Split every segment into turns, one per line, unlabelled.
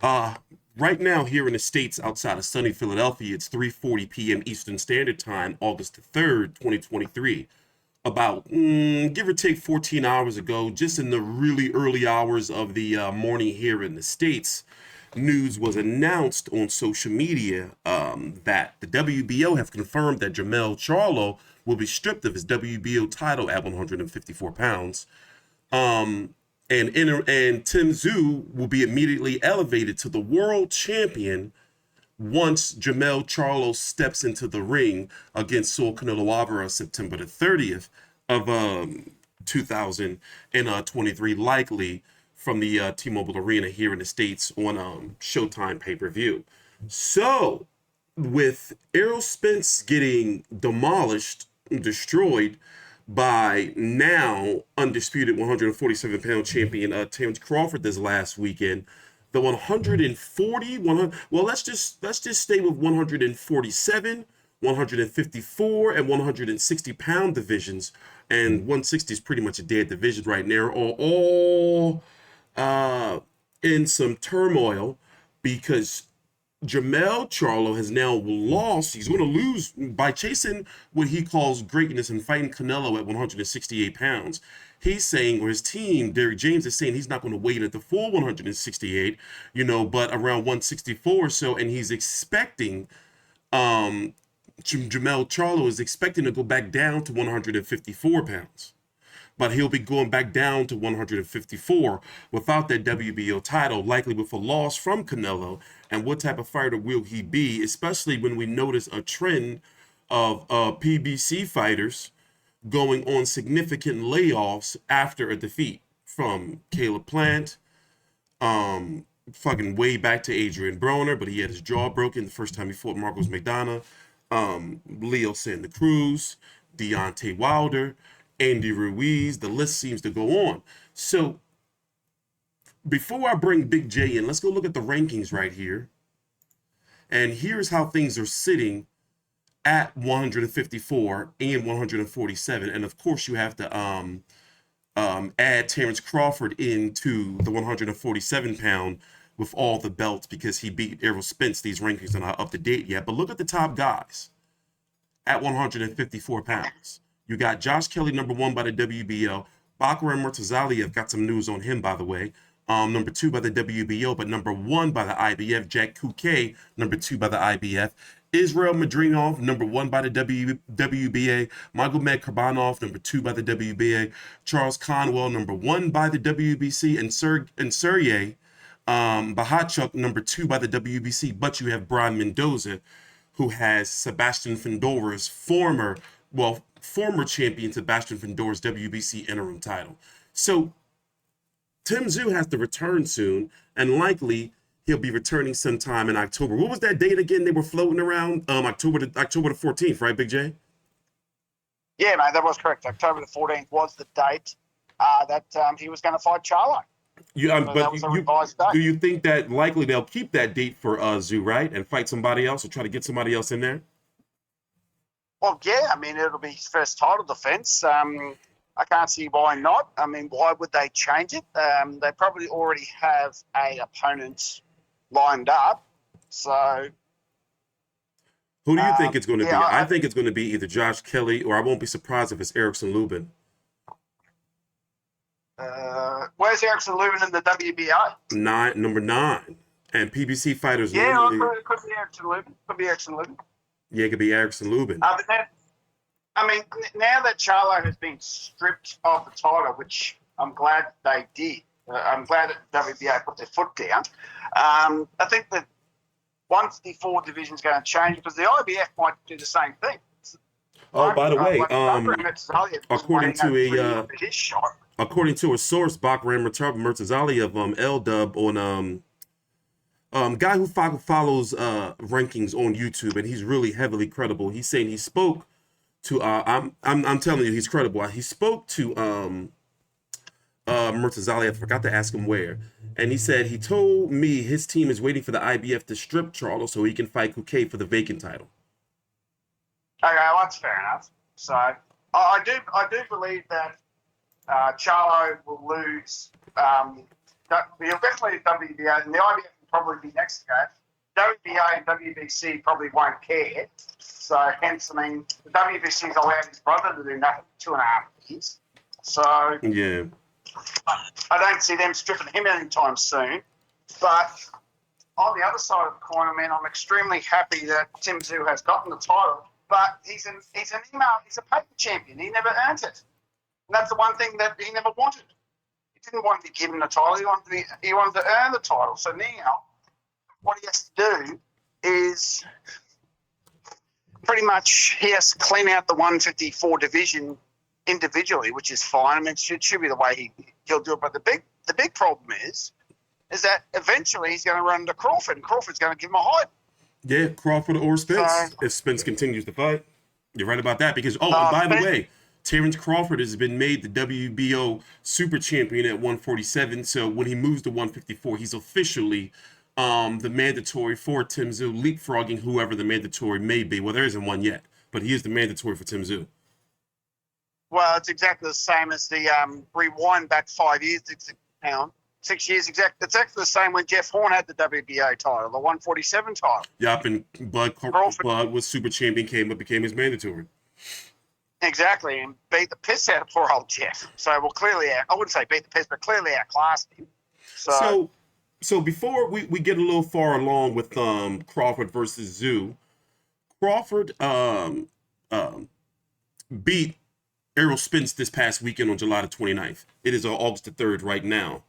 Uh, right now here in the States outside of sunny Philadelphia, it's 3:40 p.m. Eastern Standard Time, August the 3rd, 2023. About, give or take 14 hours ago, just in the really early hours of the morning here in the States, news was announced on social media that the WBO have confirmed that Jermell Charlo will be stripped of his WBO title at 154 pounds. Um, and Tim Tszyu will be immediately elevated to the world champion once Jermell Charlo steps into the ring against Saul Canelo Alvarez September the 30th of 2023, likely from the T-Mobile Arena here in the States on Showtime pay-per-view. So, with Errol Spence getting demolished, destroyed by now undisputed 147-pound champion Terence Crawford this last weekend, the 140, 100, well, let's just stay with 147, 154, and 160-pound divisions, and 160 is pretty much a dead division right now, are all in some turmoil because Jermell Charlo has now lost. He's going to lose by chasing what he calls greatness and fighting Canelo at 168 pounds. He's saying, or his team, Derek James, is saying he's not going to wait at the full 168, but around 164 or so. And he's expecting, Jermell Charlo is expecting to go back down to 154 pounds, but he'll be going back down to 154 without that WBO title, likely with a loss from Canelo. And what type of fighter will he be, especially when we notice a trend of PBC fighters going on significant layoffs after a defeat, from Caleb Plant, fucking way back to Adrian Broner, but he had his jaw broken the first time he fought Marcos McDonough, Leo Santa Cruz, Deontay Wilder, Andy Ruiz. The list seems to go on. So before I bring Big J in, let's go look at the rankings right here. And here's how things are sitting at 154 and 147. And of course, you have to add Terence Crawford into the 147-pound with all the belts because he beat Errol Spence. These rankings are not up to date yet. But look at the top guys at 154 pounds. You got Josh Kelly, number 1 by the WBO. Bakram Murtazaliev, got some news on him, by the way. Number 2 by the WBO, but number 1 by the IBF. Jack Kouquet, number 2 by the IBF. Israel Madrinov, number 1 by the WBA. Magomed Kurbanov, number 2 by the WBA. Charles Conwell, number 1 by the WBC. And Sergey Bahachuk, number 2 by the WBC. But you have Brian Mendoza, who has Sebastian Fundora's former champion Sebastian Fundora's WBC interim title. So Tim Tszyu has to return soon, and likely he'll be returning sometime in October. What was that date again? They were floating around October the 14th, right, Big J?
Yeah, mate, that was correct. October the 14th was the date that he was going to fight Charlo.
Do you think that likely they'll keep that date for Tszyu, right, and fight somebody else or try to get somebody else in there?
Well, yeah, I mean, it'll be his first title defense. I can't see why not. I mean, why would they change it? They probably already have a opponent lined up. So
who do you think it's going to be? I think it's going to be either Josh Kelly, or I won't be surprised if it's Erickson Lubin.
Where's Erickson Lubin in the WBO?
Number 9. And PBC fighters.
Yeah, it could be Erickson Lubin. Could be Erickson Lubin.
Yeah, it could be Erickson Lubin.
But then, I mean, now that Charlo has been stripped of the title, which I'm glad they did, I'm glad that WBA put their foot down. I think that 154 division is going to change because the IBF might do the same thing.
Oh, by the way, according to a source, Bakram Murtazaliev of L-Dub on guy who follows rankings on YouTube, and he's really heavily credible. He's saying he spoke to I'm telling you, he's credible. He spoke to Murtazaliev. I forgot to ask him where, and he said he told me his team is waiting for the IBF to strip Charlo so he can fight Kouquet for the vacant title.
Okay, well, that's fair enough. So I do believe that Charlo will lose. He'll definitely WBA, and the IBF probably be next to go. WBO and WBC probably won't care. So hence, I mean, the WBC's allowed his brother to do nothing for 2.5 years. So
Yeah.
I don't see them stripping him anytime soon. But on the other side of the coin, I mean, I'm extremely happy that Tim Tszyu has gotten the title. But he's a paper champion. He never earned it. And that's the one thing that he never wanted. He didn't want to be given the title. He wanted to earn the title. So now, what he has to do is pretty much he has to clean out the 154 division individually, which is fine. I mean, it should be the way he'll do it. But the big problem is that eventually he's going to run into Crawford, and Crawford's going to give him a hide.
Yeah, Crawford or Spence, if Spence continues to fight. You're right about that because, and by the way, Terence Crawford has been made the WBO super champion at 147. So when he moves to 154, he's officially the mandatory for Tim Tszyu, leapfrogging whoever the mandatory may be. Well, there isn't one yet, but he is the mandatory for Tim Tszyu.
Well, it's exactly the same as the rewind back 5 years. 6 years exactly. It's exactly the same when Jeff Horn had the WBO title, the 147 title.
Yep, and Bud was super champion, became his mandatory.
Exactly, and beat the piss out of poor old Jeff. So, well, clearly, I wouldn't say beat the piss, but clearly outclassed him.
So before we get a little far along with Crawford versus Tszyu, Crawford beat Errol Spence this past weekend on July the 29th. It is August the 3rd right now.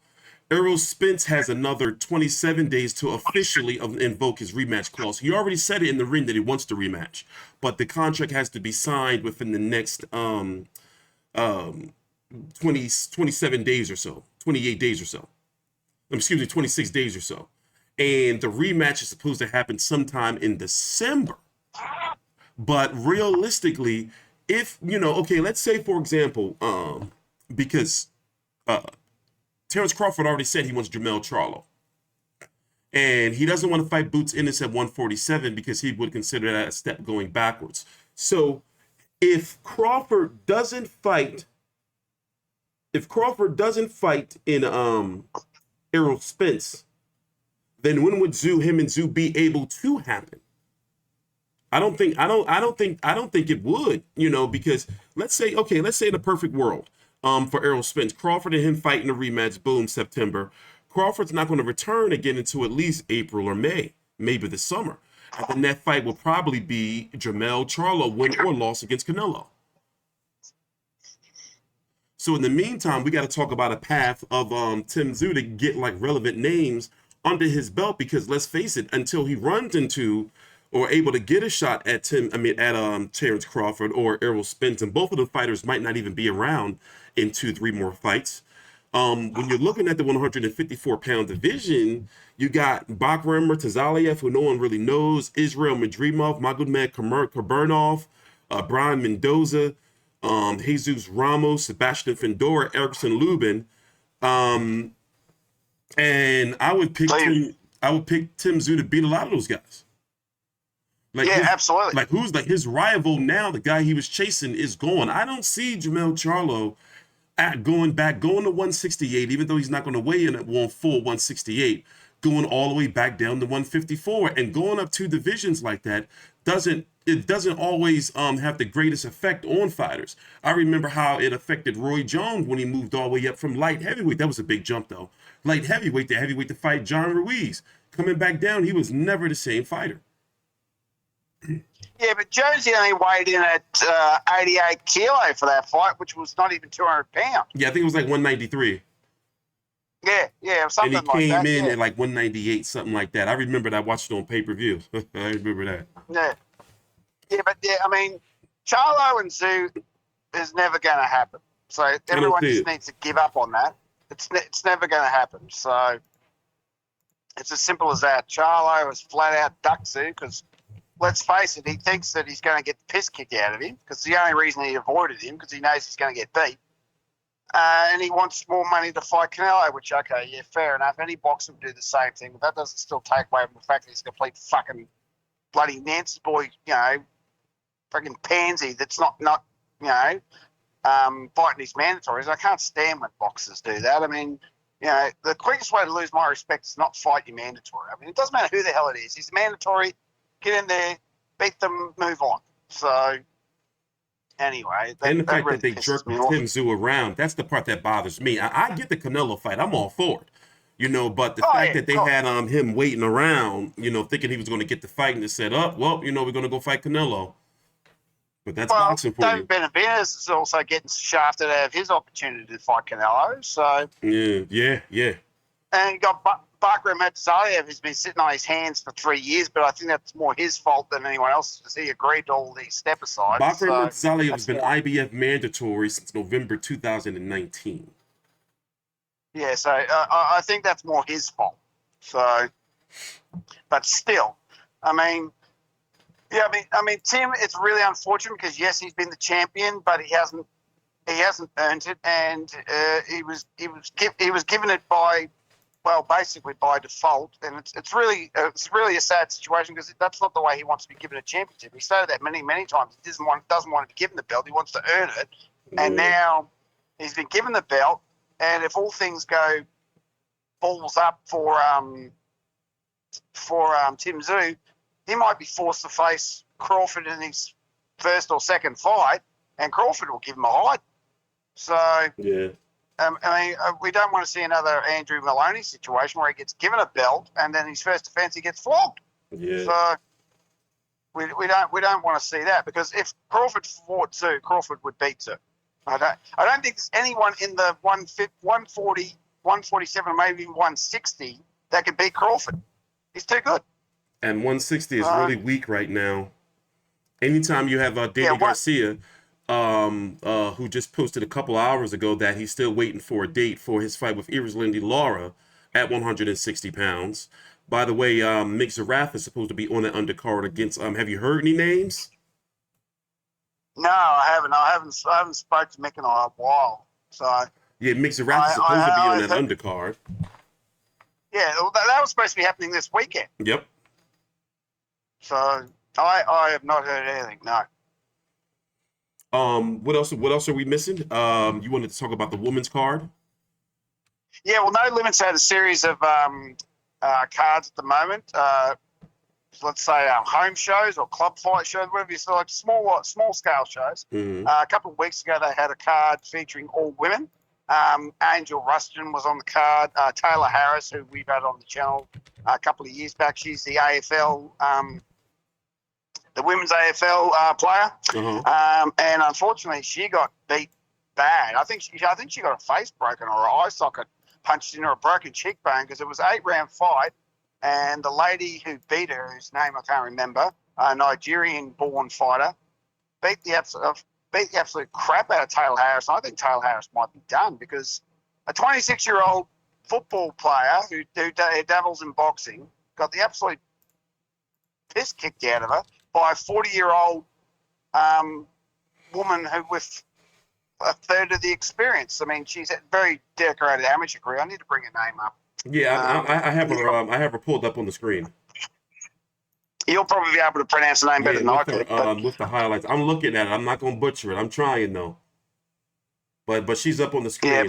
Errol Spence has another 27 days to officially invoke his rematch clause. He already said it in the ring that he wants to rematch, but the contract has to be signed within the next 27 days or so, 28 days or so. 26 days or so. And the rematch is supposed to happen sometime in December. But realistically, if, let's say, for example, because Terence Crawford already said he wants Jermell Charlo. And he doesn't want to fight Boots Ennis at 147 because he would consider that a step going backwards. So if Crawford doesn't fight in Errol Spence, then when would him and Tszyu be able to happen? I don't think it would, because let's say in a perfect world, for Errol Spence, Crawford and him fighting a rematch, boom, September. Crawford's not going to return again until at least April or May, maybe the summer. And then that fight will probably be Jermell Charlo win or loss against Canelo. So in the meantime, we got to talk about a path of Tim Tszyu to get like relevant names under his belt, because let's face it, until he runs into or able to get a shot at Terence Crawford or Errol Spence, and both of the fighters might not even be around in 2-3 more fights. When you're looking at the 154-pound division, you got Bakhramer Tazaliev, who no one really knows, Israel Madrimov, Magomed Kaburnov, Brian Mendoza, Jesus Ramos, Sebastian Findora, Erickson Lubin, and I would pick Tim Tszyu to beat a lot of those guys.
Absolutely.
Like who's like his rival now? The guy he was chasing is gone. I don't see Jermell Charlo going to 168, even though he's not going to weigh in at full 168, going all the way back down to 154, and going up 2 divisions like that doesn't always have the greatest effect on fighters. I remember how it affected Roy Jones when he moved all the way up from light heavyweight. That was a big jump though. Light heavyweight to fight John Ruiz. Coming back down, he was never the same fighter.
Yeah, but Josie only weighed in at 88 kilo for that fight, which was not even 200 pounds.
Yeah, I think it was like 193.
Yeah, something like that.
And he came in at like 198, something like that. I remember that. I watched it on pay-per-view. I remember that.
But I mean, Charlo and Tszyu is never going to happen. So everyone just needs to give up on that. It's never going to happen. So it's as simple as that. Charlo has flat out ducked Tszyu because, let's face it, he thinks that he's going to get the piss kicked out of him, because the only reason he avoided him because he knows he's going to get beat. And he wants more money to fight Canelo, which, okay, yeah, fair enough. Any boxer would do the same thing, but that doesn't still take away from the fact that he's a complete fucking bloody Nancy's boy, fucking pansy that's not fighting his mandatories. I can't stand when boxers do that. I mean, You know, the quickest way to lose my respect is not fight your mandatory. I mean, it doesn't matter who the hell it is. He's mandatory. Get in there, beat them, move on. So, anyway,
And the
that
fact
really
that they
pisses
jerked
me off.
Tim Tszyu around, that's the part that bothers me. I get the Canelo fight. I'm all for it. But the
Oh,
fact
yeah,
that they had him waiting around, thinking he was going to get the fight and it said up, well, we're going to go fight Canelo. But that's
well,
boxing for
David
you.
Benavidez is also getting shafted out of his opportunity to fight Canelo. So,
Yeah.
and you got Bakr Matzaliev, who's been sitting on his hands for 3 years, but I think that's more his fault than anyone else's because he agreed to all these step-asides.
Bakr
So
Matzaliev has been
more,
IBF mandatory since November 2019.
yeah, so I think that's more his fault. So, but still, I mean, yeah, I mean, Tim, it's really unfortunate because yes, he's been the champion, but he hasn't earned it, and he was given it by, well, basically by default, and it's really a sad situation because that's not the way he wants to be given a championship. He stated that many times. He doesn't want to be given the belt. He wants to earn it, and now he's been given the belt. And if all things go balls up for Tim Tszyu, he might be forced to face Crawford in his first or second fight, and Crawford will give him a hide. So,
Yeah.
I mean, we don't want to see another Andrew Maloney situation where he gets given a belt and then his first defense he gets flogged.
Yeah.
So we don't want to see that because if Crawford fought Tszyu, Crawford would beat Tszyu. I don't think there's anyone in the 140, 147, maybe 160 that could beat Crawford. He's too good.
And 160 is really weak right now. Anytime you have Danny Garcia, who just posted a couple hours ago that he's still waiting for a date for his fight with Lindy Lara at 160 pounds. By the way, Mick Zarath is supposed to be on the undercard against. Have you heard any names?
No, I haven't. I haven't spoken to Mick in a while. So
yeah, Mick Zarath is supposed to be on that undercard.
Yeah, that was supposed to be happening this weekend.
Yep.
So I have not heard anything. No.
What else are we missing? You wanted to talk about the women's card?
Yeah, well, No Limits had a series of cards at the moment. Let's say home shows or club fight shows, whatever you say, like small scale shows.
Mm-hmm.
A couple of weeks ago, they had a card featuring all women. Angel Rustin was on the card. Taylor Harris, who we've had on the channel a couple of years back, she's the AFL, the women's AFL player.
Uh-huh.
And unfortunately, she got beat bad. I think she got her face broken or her eye socket punched in her, a broken cheekbone because it was an 8-round fight. And the lady who beat her, whose name I can't remember, a Nigerian-born fighter, beat the absolute crap out of Taylor Harris. And I think Taylor Harris might be done because a 26-year-old football player who dabbles in boxing got the absolute piss kicked out of her by a 40-year-old woman who with a third of the experience. I mean, she's a very decorated amateur career. I need to bring her name up.
Yeah, I have her. I have her pulled up on the screen.
You'll probably be able to pronounce the name better than I could.
With the highlights, I'm looking at it. I'm not going to butcher it. I'm trying though. But she's up on the screen. Yeah.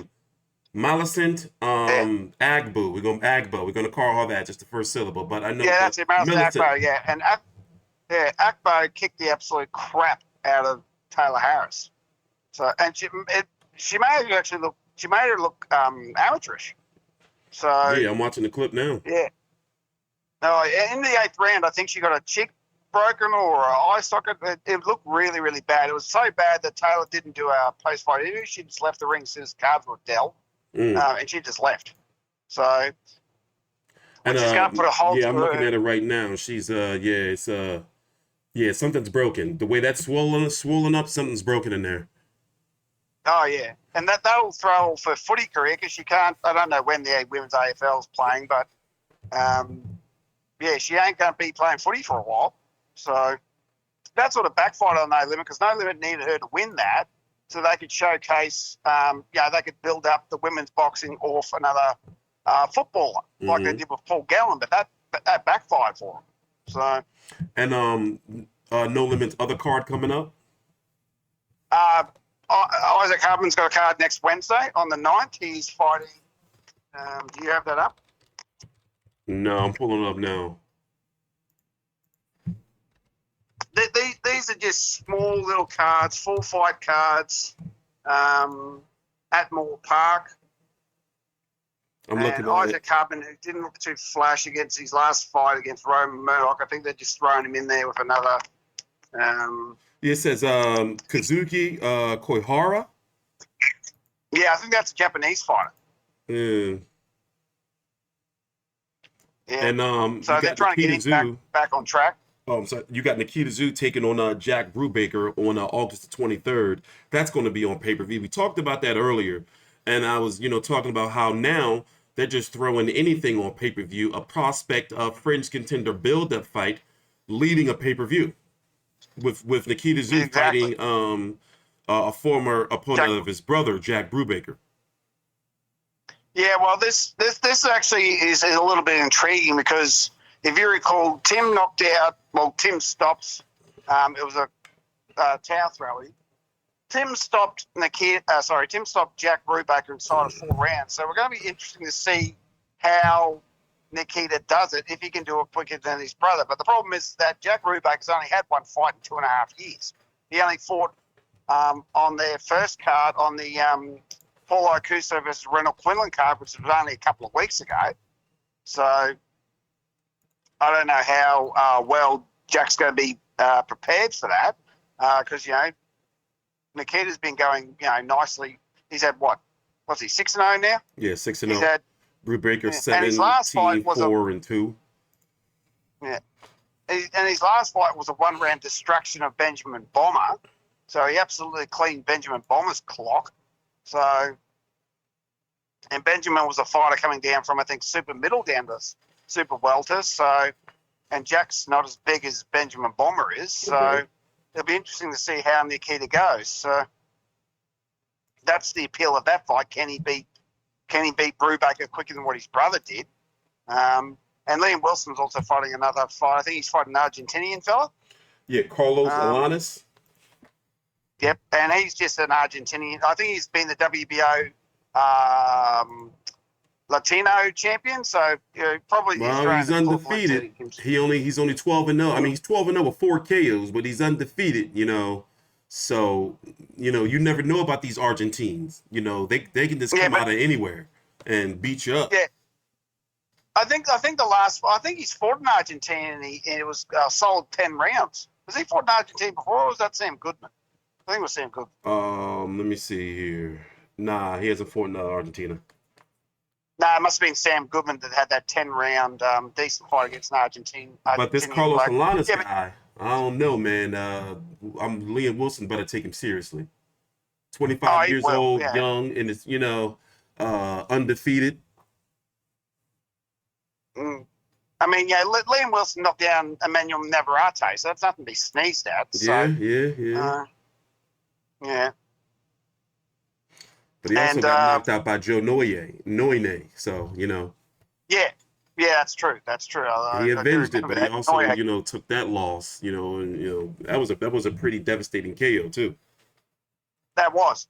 Millicent Agbo. We're going to call her that, just the first syllable. But I know.
Yeah, that's it. Millicent Agbo. Yeah, and Agbo kicked the absolute crap out of Taylor Harris. So, and she made her look amateurish. So
yeah, I'm watching the clip now.
Yeah. No, in the 8th round, I think she got a cheek broken or an eye socket. It looked really, really bad. It was so bad that Taylor didn't do a post-fight interview. She just left the ring as soon as cards were dealt, and she just left. So,
and
she's going to put a hold.
Yeah, I'm looking at it right now. She's something's broken. The way that's swollen up, something's broken in there.
Oh yeah, and that'll throw off her footy career because she can't. I don't know when the women's AFL is playing, but yeah, she ain't going to be playing footy for a while. So that sort of backfired on No Limit because No Limit needed her to win that so they could showcase. They could build up the women's boxing off another footballer like they did with Paul Gallen, but that backfired for them. So
and No Limit's other card coming up.
Isaac Hubman's got a card next Wednesday on the 9th. He's fighting Do you have that up?
No, I'm pulling it up now.
These are just small little cards, full fight cards, at Moore Park.
I'm
And
looking at
Isaac
it.
Hubman, who didn't look too flash against his last fight against Roman Murdoch, I think they're just throwing him in there with another.
It says Kazuki Koihara.
Yeah, I think that's a Japanese fighter.
Yeah.
Yeah.
And
So
you
they're
got
trying to
Nikita
get him
Tszyu.
back on track.
Oh, I'm sorry. You got Nikita Tszyu taking on Jack Brubaker on August the 23rd. That's going to be on pay-per-view. We talked about that earlier, and I was, talking about how now they're just throwing anything on pay-per-view. A prospect, fringe contender build-up fight, leading a pay-per-view with Nikita Tszyu
Exactly.
fighting a former opponent of his brother, Jack Brubaker.
Yeah, well, this actually is a little bit intriguing because if you recall, Tim knocked out. Well, Tim stops. It was a towel throwing. Tim stopped Tim stopped Jack Brubaker inside of 4 rounds. So we're going to be interesting to see how Nikita does it, if he can do it quicker than his brother. But the problem is that Jack Brubaker's only had one fight in 2.5 years. He only fought on their first card on the Paul Okuso versus Reynolds Quinlan card, which was only a couple of weeks ago. So I don't know how well Jack's going to be prepared for that because, Nikita's been going, nicely. He's had what? What's he, 6-0 now?
Yeah, 6-0.
He's had
Brubaker
and his last fight was
4-2.
Yeah. And his last fight was a 1-round destruction of Benjamin Bomber. So he absolutely cleaned Benjamin Bomber's clock. So, and Benjamin was a fighter coming down from, I think, super middle down to super welter. So, and Jack's not as big as Benjamin Bomber is. So it'll be interesting to see how Nikita goes. So that's the appeal of that fight. Can he beat Brubaker quicker than what his brother did? And Liam Wilson's also fighting another fight. I think he's fighting an Argentinian fella.
Yeah, Carlos Alanis.
Yep, and he's just an Argentinian. I think he's been the WBO Latino champion. So probably.
Well, he's undefeated. He's only 12-0. I mean, he's 12-0 with 4 KOs, but he's undefeated. So you never know about these Argentines. They can just come out of anywhere and beat you up.
Yeah. I think he's fought an Argentine and it was solid 10 rounds. Was he fought an Argentine before, or was that Sam Goodman? I think it was Sam Goodman.
Let me see here. Nah, he hasn't fought in Argentina.
Nah, it must have been Sam Goodman that had that 10-round decent fight against an Argentine.
But this Carlos Alanis guy, I don't know, man. I'm Liam Wilson, better take him seriously. 25 years old, young, and it's undefeated.
I mean, Liam Wilson knocked down Emmanuel Navarrete, so that's nothing to be sneezed at. So,
yeah. But he also got knocked out by Joe Noine, so
Yeah, that's true. That's true.
He avenged it, but he also took that loss, and that was a pretty devastating KO too.
It was.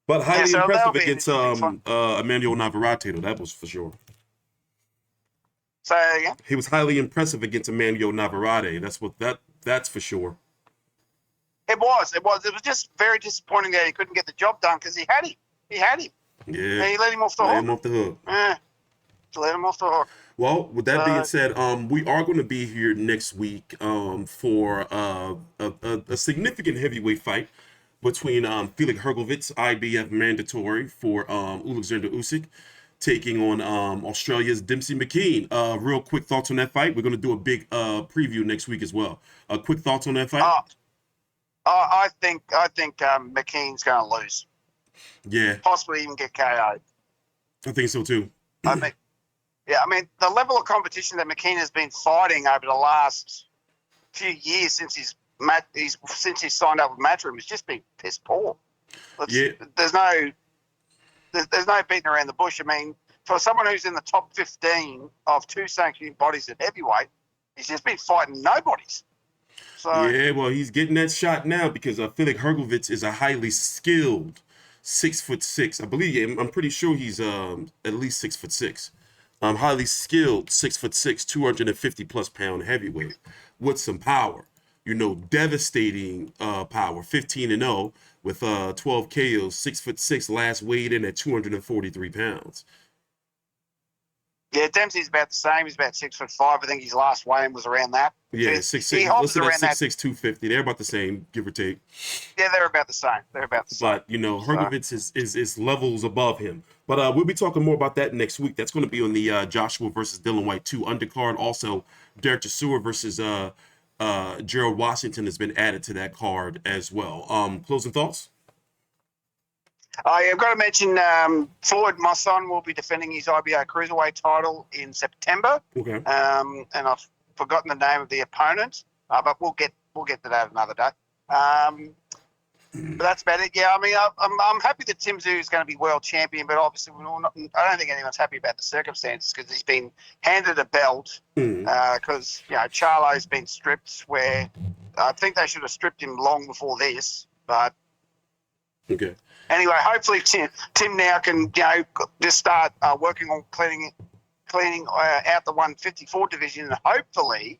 But highly impressive against Emmanuel Navarrete, though, that was for sure.
So again?
He was highly impressive against Emmanuel Navarrete. That's for sure.
It was. It was just very disappointing that he couldn't get the job done because he had him. Yeah. And he let him off the hook. Yeah. Let him off the hook.
Well, with that being said, we are going to be here next week for a significant heavyweight fight between Felix Hergovitz, IBF mandatory for Alexander Usyk, taking on Australia's Dempsey McKean. Real quick thoughts on that fight. We're going to do a big preview next week as well. Quick thoughts on that fight?
I think McKean's going to lose.
Yeah.
Possibly even get KO'd.
I think so too.
I mean, the level of competition that McKean has been fighting over the last few years since he's signed up with Matchroom has just been piss poor. There's no beating around the bush. I mean, for someone who's in the top 15 of 2 sanctioning bodies at heavyweight, he's just been fighting nobodies. So,
yeah, well, he's getting that shot now because Felix Hergovitz is a highly skilled 6'6". I believe, I'm pretty sure he's at least 6'6". Highly skilled, 6'6", 250 plus pound heavyweight with some power. You know, devastating power. 15-0 with 12 KOs. 6'6", last weighed in at 243 pounds.
Yeah, Dempsey's about the same. He's about 6'5". I think his last weigh-in was around that.
Yeah,
So
6'6".
he hovers
Listed at
around that.
6'6", 250. They're about the same, give or take.
Yeah, they're about the same.
But you know,
So,
Hrgovic is levels above him. But we'll be talking more about that next week. That's going to be on the Joshua versus Dillian White 2 undercard. Also, Derek Tszyu versus Gerald Washington has been added to that card as well. Closing thoughts?
I've got to mention Floyd, my son, will be defending his IBO cruiserweight title in September.
Okay.
And I've forgotten the name of the opponent, but we'll get to that another day. But that's about it. Yeah, I mean, I'm happy that Tszyu is going to be world champion, but obviously I don't think anyone's happy about the circumstances because he's been handed a belt because Charlo's been stripped. Where I think they should have stripped him long before this, but.
Okay.
Anyway, hopefully Tim now can just start working on cleaning out the 154 division and hopefully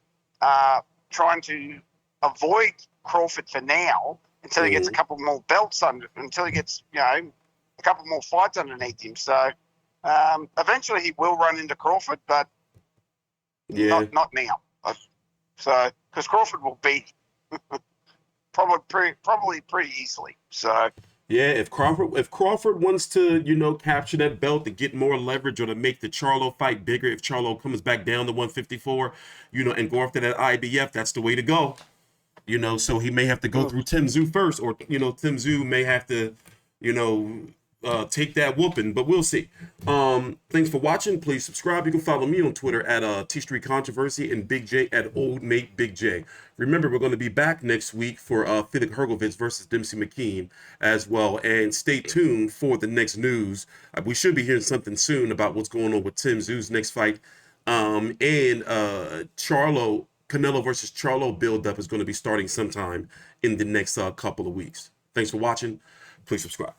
trying to avoid Crawford for now until he gets a couple more belts until he gets a couple more fights underneath him. So eventually he will run into Crawford, but not now. So because Crawford will beat probably pretty easily. So.
Yeah, if Crawford wants to, capture that belt to get more leverage or to make the Charlo fight bigger, if Charlo comes back down to 154, and go after that IBF, that's the way to go. So he may have to go through Tszyu first, or Tszyu may have to, take that whooping, but we'll see. Thanks for watching. Please subscribe. You can follow me on Twitter at TstreeT Controversy and Big J at Old Mate Big J. Remember, we're going to be back next week for Felix Hrgovic versus Dempsey McKean as well, and stay tuned for the next news. We should be hearing something soon about what's going on with Tszyu's next fight, and Charlo. Canelo versus Charlo build-up is going to be starting sometime in the next couple of weeks. Thanks for watching. Please subscribe.